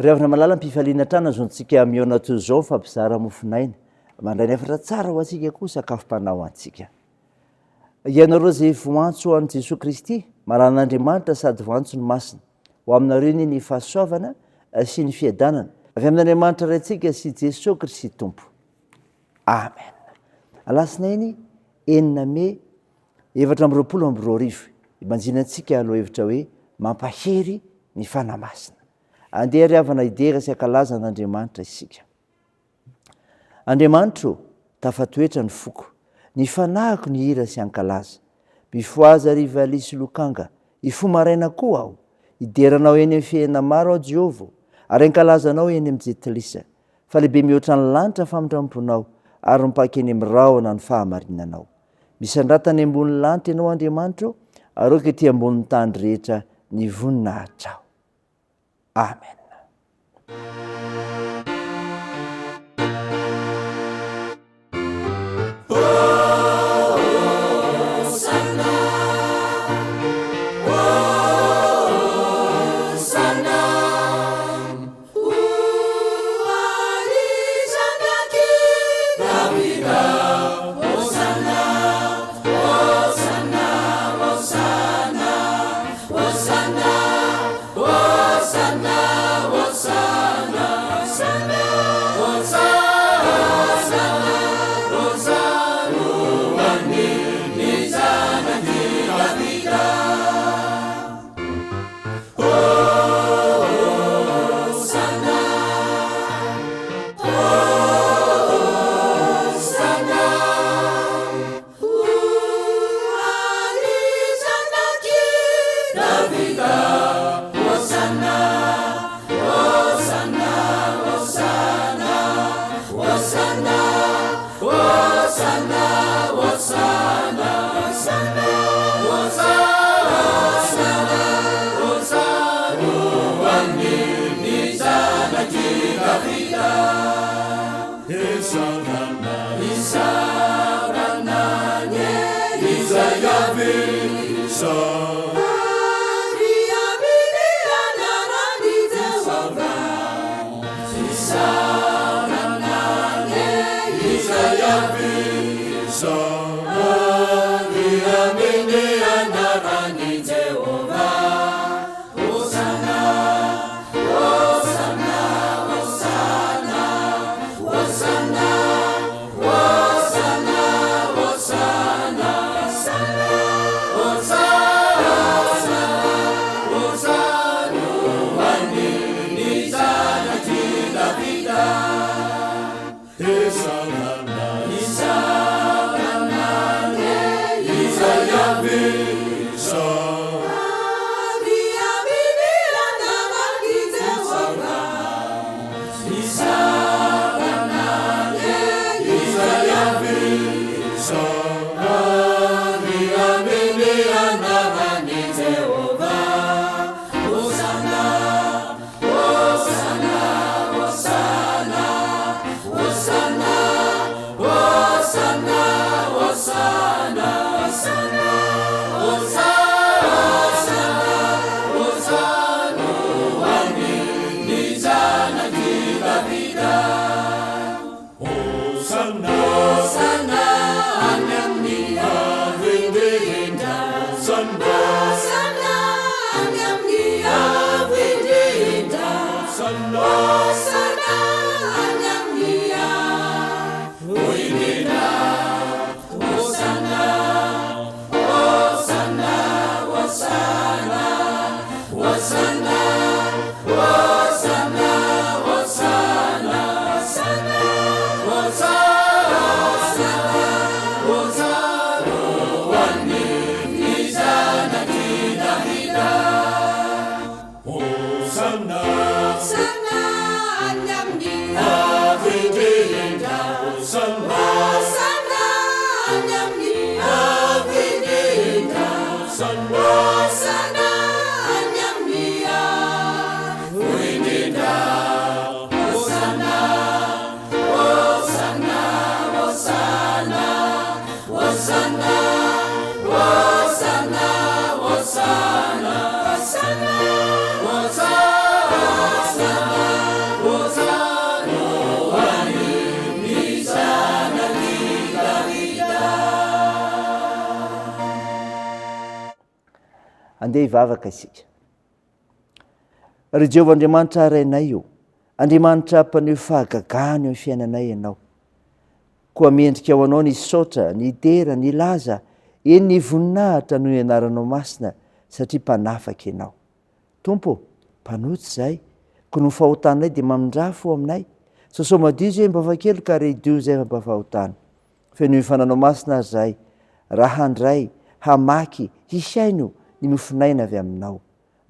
Riavana malala mpifaliana trana zontsika miona toy zao fampizara mofinaina mandray ny efatra tsara ho antsika koa sakafom-panao antsika. Ianareo zay voantso ho an'i Jesosy Kristy maran'Andriamanitra sady voantso ny masina ho aminareo ny fahasoavana sy ny fiadanana avy amin'Andriamanitra raintsika sy Jesosy Kristy Tompo. Amen. Alasinainy 4 May 2022 ibanjinantsika lohahevitra hoe mampahery ny fanahy masina. Andeha riavana idera sy ankalaza an'Andriamanitra isika. Andriamanitro, tafatoetra ny foko, ny fanahiko ny hira sy ankalaza. Mifoaza riva lisy lokanga, ifo maraina koa aho, ideranao eny amin'ny fiaina maro aho Jehova, ary ankalazanao eny amin'ny jetilisa. Fa lehibe mihoatra ny lanitra famindramponao, ary mipaky eny amin'ny rahona ny fahamarinanao. Misandratany ambony lanitra ianao Andriamanitro, ary okety ambony tany rehetra ny voninahitrao. Amen. Sana, andeha hivavaka isika. Ry Jehovah Andriamanitra arainay io, Andriamanitra mpaneho fahagagahana eo amin'ny fiainanay ianao. Koa mendrika ho anao ny saotra, ny tera, ny laza, eny ny voninahitra noho ny anaranao masina satria mpanafaka ianao. Tompo, mpanotsy izahay, ko no fahotanay dia mamindrafo aminay. Sosao madio izay mba fakely ka redio izay mba fahotana. Feno ny fananao masina ary izahay, raha handray, hamaky, hisaino ny mofinaina avy aminao.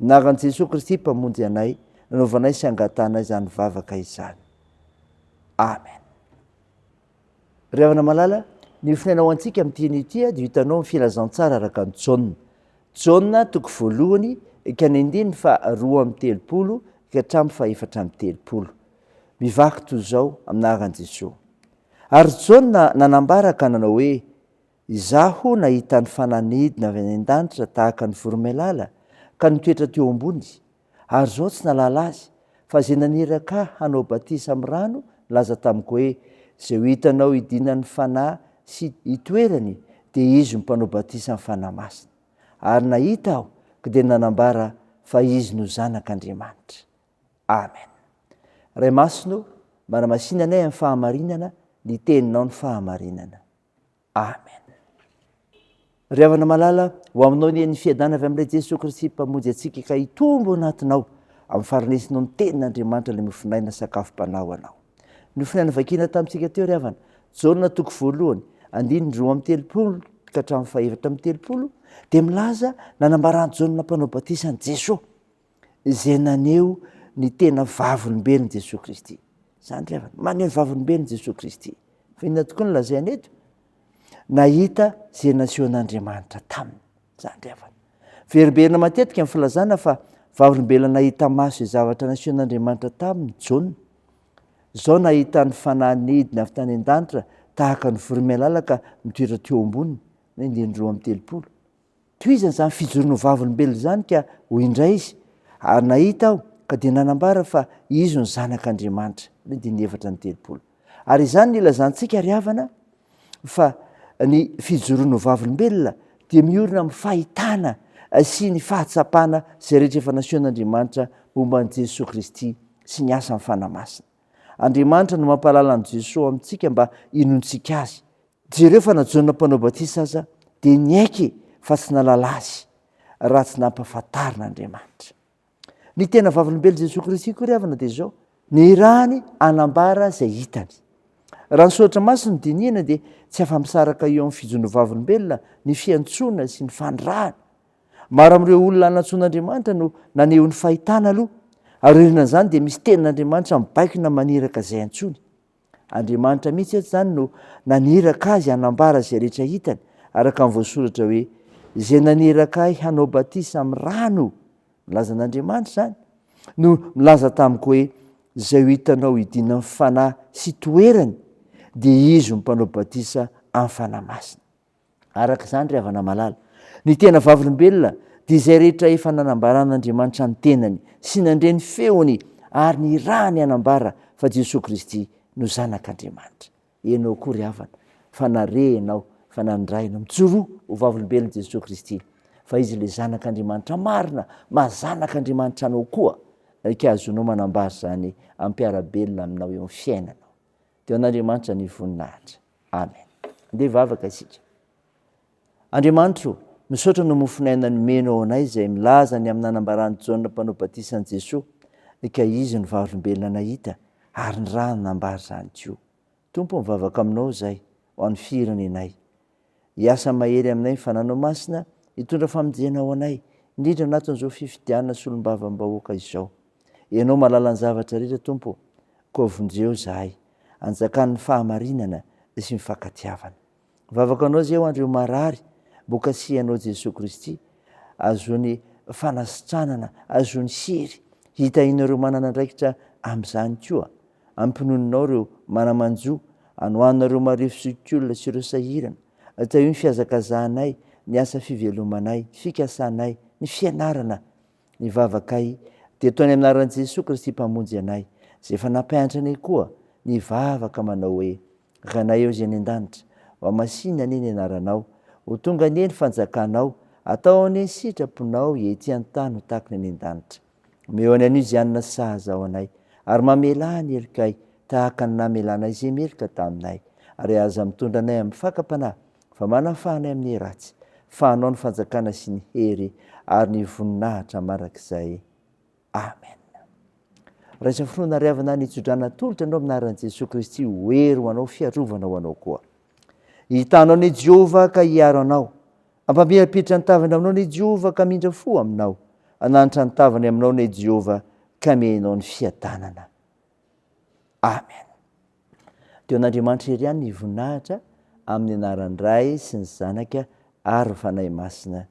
Naran'i Jesosy Kristy mpamonjy anay, nanaovanay sy angatana izany vavaka izany. Amen. Ry havana malala, ny finainao antsika amin'ity an'ity dia hitanao amin'ny filazantsara araka ny Jaona. Jaona toko voalohany ka ny 2:30 ka hatramin'ny 4:30. Mivaky toy izao aminaran'i Jesosy. Ary Jaona nanambara ka nanao hoe, izaho nahita ny fananidina avy any an-danitra tahaka ny voromailala ka nitoetra teo ambony, ary izao tsy nalala azy, fa izay naniraka hanao batisa amin'ny rano laza tamiko hoe, izay ho hitanao idinany fanahy sy hitoerany dia izy no mpanao batisa amin'ny fanahy masina. Ary nahita aho ka dia nanambara fa izy no zanak'Andriamanitra. Amen. Ray masino, manamasinanay amin'ny fahamarinana, ny teninao ny fahamarinana. Amen. Ry havana malala, ho aminao ny fiadana avy amin'ilay Jesosy Kristy mpamonjy antsika ka hitombo anatinao amin'ny farinesinao ny tenin'Andriamanitra ilay mofinaina sakafom-panao anao. Ny finaina vakina tamintsika teo ry havana, Jaona toko voalohany 2:30 ka hatramin'ny 4:30 dia milaza nanambarany Jaona mpanao batisa any Jesosy izay naneho ny tena vavolombelon'i Jesosy Kristy. Izany ry havana, maneho ny vavolombelon'i Jesosy Kristy. Fa inona tokoa no lazainy eto? Nahita izay naseho an'Andriamanitra taminy. Izany ry havana. Veriberina matetika amin'ny filazana fa vavolombelona nahita maso izay zavatra naseho an'Andriamanitra taminy Jaona. Izao nahita ny fananidina avy tany an-danitra tahaka ny voromailala ka mitoetra teo amboniny, 2:30. Toizany izany fijorono vavolombelona izany ka ho indray izy. Ary nahita aho ka dia nanambara fa izy ny zanak'Andriamanitra, 2:30. Ary izany ny ilazantsika ry havana fa ny fijorono vavolombelona dia miorina amin'ny fahitana sy ny fahatsapana izay rehetra efa naseho an'Andriamanitra momba an'i Jesosy Kristy sy ny asa amin'ny fanahy masina. Andriamanitra no mampahalala an'i Jesosy amintsika mba inontsika azy. Jereo fa na Jaona mpanao batisa aza dia niaiky fa tsy nalala azy raha tsy nampahafantarin'Andriamanitra. Ny tena vavolombelon' Jesosy Kristy koa ry havana dia izao, ny rahany anambara izay hitany. Raha ny soratra masina no dinihana dia tsy afa-misaraka eo amin'ny fijorono vavolombelona ny fiantsoana sy ny fandrahana. Maro amin'ireo olona anantsoan'Andriamanitra no naneho ny fahitana aloha, ary orinan'izany dia misy tenin'Andriamanitra mibaikina maniraka izay antsony. Andriamanitra mihitsy eto izany no naniraka azy hanambara izay rehetra hitany, araka amin'ny voasoratra hoe, izay naniraka ahy hanao batisa amin'ny rano, milaza an'Andriamanitra izany, no milaza tamiko hoe, izay ho hitanao idinany fanahy sy toerany, dia izy mpanao batisa amin'ny fanahy masina. Araka izany ry havana malala, ny tena vavolombelona dia izay rehetra efa nanambaran'Andriamanitra ny tenany sy nandre ny feony ary ny rahany hanambara fa Jesosy Kristy no zanak'Andriamanitra. Ianao koa ry havana, fa narehinao, fa nandrainao mitsoroa ho vavolombelon'i Jesosy Kristy, fa izy ilay zanak'Andriamanitra marina, mahazanak'Andriamanitra anao koa, ka azonao manambara izany ampiarabelona aminao eo amin'ny fiainanao. Teo an'Andriamanitra ny voninahitra. Amen. Andeha vavaka isika. Andriamanitra, misaotra no mofinaina nomenao anay izay milaza ny amin'ny nanambarany Jaona mpanao batisa an'i Jesosy, ka izy ny vavolombelona nahita ary ny raha nanambara izany koa. Tompo, mivavaka aminao izay ho an'ny firenenay. Hiasa mahery aminay ny fananao masina, hitondra famonjena ho anay, indrindra anatin'izao fifidianana sy olom-bavam-bahoaka izao. Ianao mahalala ny zavatra rehetra Tompo, koa vonjeo izahay, anjakan'ny fahamarinana sy ny fankatiavana. Mivavaka anao izay ho andreo marary, boka sihanao Jesosy Kristy, azony fanasitranana, azony sery, hitahinareo manana andraikitra amin'izany koa. Ampinoninao ireo manamanjo, anohanareo marefo sikolona sy ireo sahirana, atao io ny fihazakazahanay, ny asa fivelomanay, fikasanay, ny fianarana, ny vavakay, dia ataony amin'ny anaran'i Jesosy Kristy mpamonjy anay, izay efa nampianatra anay koa, ny vavaka manao hoe, ranay eo izay any an-danitra, ho masinana eny ianaranao, ho tonga anie ny fanjakanao, ataony sitraponao ety an-tany ho takiny any an-danitra. Meo any an'izy ianona sahaza ao anay ary mamela ny erikay tahaka ny namelanay izay merika taminay, ary aza mitondra anay amin'ny fakapanahy fa manafahanay amin'ny ratsy, fahanao ny fanjakana sy ny hery ary ny voninahitra marak'izay. Amen. Raisa finoana riavana nitsodrana tolotra anao aminaran'i Jesosy Kristy hoery ho anao fiarovana ho anao koa. Hitanao ny Jehovah ka hiaro anao, ampamirapiritra ny tavany aminao ny Jehovah ka mindra fo aminao, hananitra ny tavany aminao ny Jehovah ka mihainao ny fiadanana. Amen. Teo an'Andriamanitra ery ihany ny voninahitra amin'ny anaran'ny Ray sy ny Zanaka ary ny Fanahy Masina.